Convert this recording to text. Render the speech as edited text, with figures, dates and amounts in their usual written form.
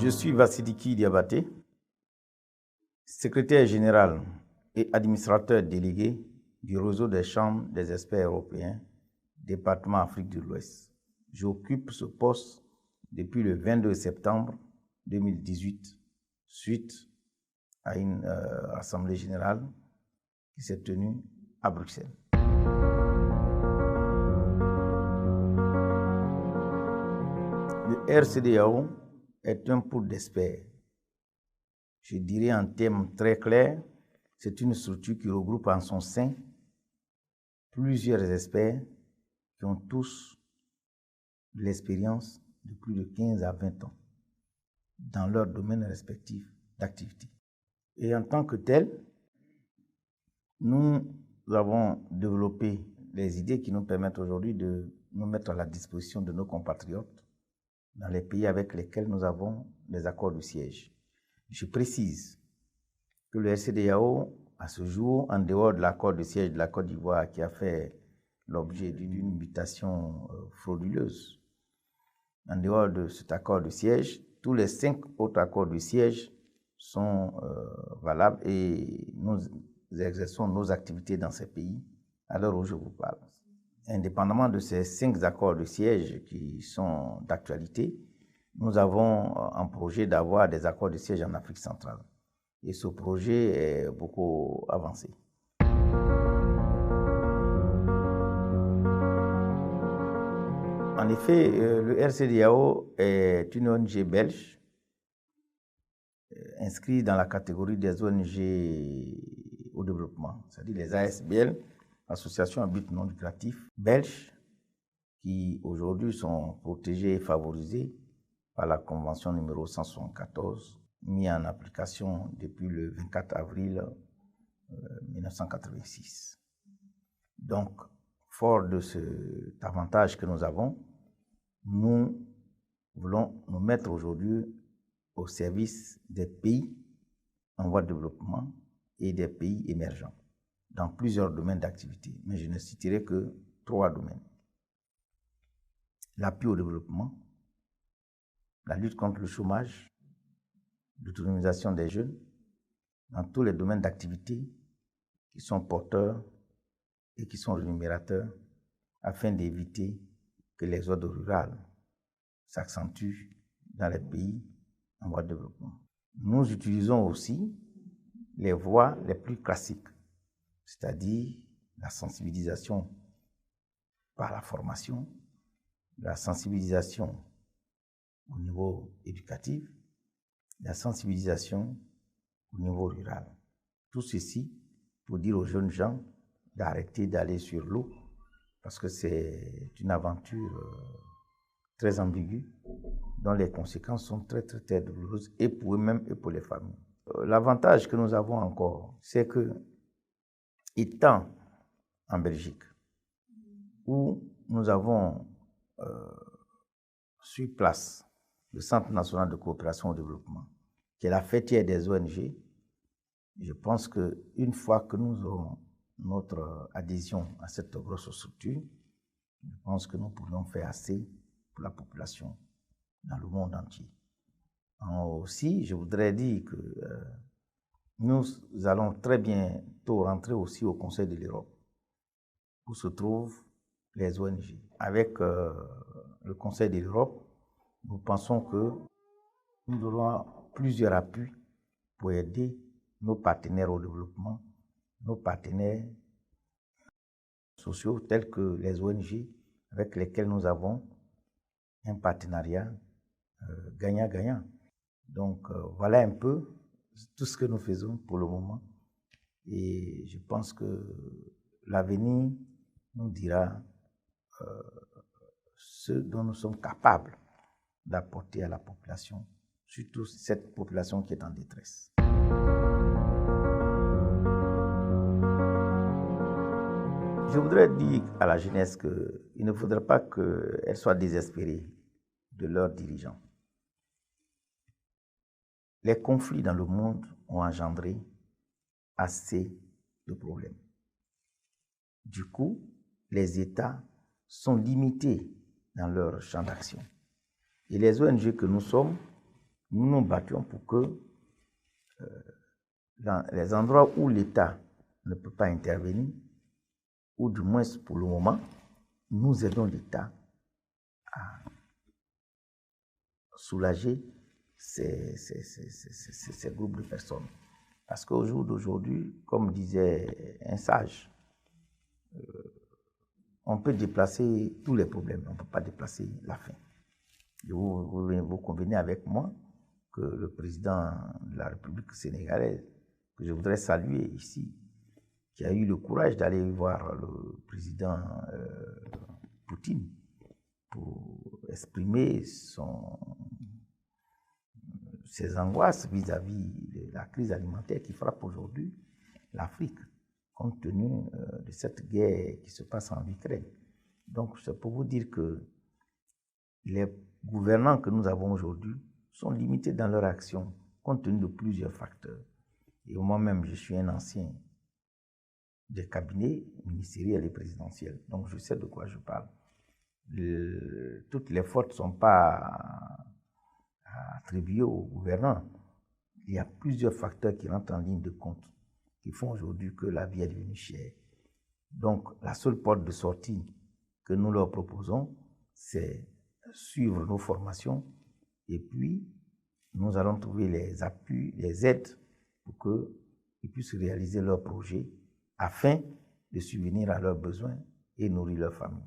Je suis Vassiliki Diabaté, secrétaire général et administrateur délégué du réseau des chambres des experts européens, département Afrique de l'Ouest. J'occupe ce poste depuis le 22 septembre 2018, suite à une assemblée générale qui s'est tenue à Bruxelles. Le RCEDEAO est un pool d'experts. Je dirais en termes très clairs, c'est une structure qui regroupe en son sein plusieurs experts qui ont tous de l'expérience de plus de 15 à 20 ans dans leur domaine respectif d'activité. Et en tant que tel, nous avons développé les idées qui nous permettent aujourd'hui de nous mettre à la disposition de nos compatriotes dans les pays avec lesquels nous avons des accords de siège. Je précise que le RCEDEAO, à ce jour, en dehors de l'accord de siège de la Côte d'Ivoire qui a fait l'objet d'une mutation frauduleuse, en dehors de cet accord de siège, tous les 5 autres accords de siège sont valables et nous exerçons nos activités dans ces pays à l'heure où je vous parle. Indépendamment de ces 5 accords de siège qui sont d'actualité, nous avons un projet d'avoir des accords de siège en Afrique centrale. Et ce projet est beaucoup avancé. En effet, le RCEDEAO est une ONG belge inscrite dans la catégorie des ONG au développement, c'est-à-dire les ASBL, Associations à but non lucratif belges, qui aujourd'hui sont protégées et favorisées par la Convention numéro 174, mise en application depuis le 24 avril 1986. Donc, fort de cet avantage que nous avons, nous voulons nous mettre aujourd'hui au service des pays en voie de développement et des pays émergents dans plusieurs domaines d'activité. Mais je ne citerai que 3 domaines. L'appui au développement, la lutte contre le chômage, l'autonomisation des jeunes, dans tous les domaines d'activité qui sont porteurs et qui sont rémunérateurs, afin d'éviter que l'exode rural s'accentue dans les pays en voie de développement. Nous utilisons aussi les voies les plus classiques, c'est-à-dire la sensibilisation par la formation, la sensibilisation au niveau éducatif, la sensibilisation au niveau rural. Tout ceci pour dire aux jeunes gens d'arrêter d'aller sur l'eau parce que c'est une aventure très ambiguë dont les conséquences sont très douloureuses et pour eux-mêmes et pour les familles. L'avantage que nous avons encore, c'est que, étant en Belgique, où nous avons sur place le Centre national de coopération au développement, qui est la fêtière des ONG, je pense qu'une fois que nous aurons notre adhésion à cette grosse structure, je pense que nous pourrons faire assez pour la population dans le monde entier. Aussi, je voudrais dire que nous allons très bientôt rentrer aussi au Conseil de l'Europe, où se trouvent les ONG. Avec le Conseil de l'Europe, nous pensons que nous aurons plusieurs appuis pour aider nos partenaires au développement, nos partenaires sociaux tels que les ONG avec lesquels nous avons un partenariat gagnant-gagnant. Donc voilà un peu tout ce que nous faisons pour le moment et je pense que l'avenir nous dira ce dont nous sommes capables d'apporter à la population, surtout cette population qui est en détresse. Je voudrais dire à la jeunesse qu'il ne faudrait pas qu'elle soit désespérée de leurs dirigeants. Les conflits dans le monde ont engendré assez de problèmes. Du coup, les États sont limités dans leur champ d'action. Et les ONG que nous sommes nous nous battions pour que dans les endroits où l'État ne peut pas intervenir, ou du moins pour le moment, nous aidons l'État à soulager ces groupes de personnes. Parce qu'au jour d'aujourd'hui, comme disait un sage, on peut déplacer tous les problèmes, on ne peut pas déplacer la faim. Et vous convenez avec moi que le président de la République sénégalaise, que je voudrais saluer ici, qui a eu le courage d'aller voir le président Poutine pour exprimer ses angoisses vis-à-vis de la crise alimentaire qui frappe aujourd'hui l'Afrique, compte tenu de cette guerre qui se passe en Ukraine. Donc, c'est pour vous dire que les gouvernants que nous avons aujourd'hui sont limités dans leur action, compte tenu de plusieurs facteurs. Et moi-même, je suis un ancien des cabinets ministériels et présidentiels, donc je sais de quoi je parle. Toutes les fautes ne sont pas attribuées aux gouvernants. Il y a plusieurs facteurs qui rentrent en ligne de compte, qui font aujourd'hui que la vie est devenue chère. Donc, la seule porte de sortie que nous leur proposons, c'est suivre nos formations et puis nous allons trouver les appuis, les aides pour qu'ils puissent réaliser leurs projets afin de subvenir à leurs besoins et nourrir leur famille.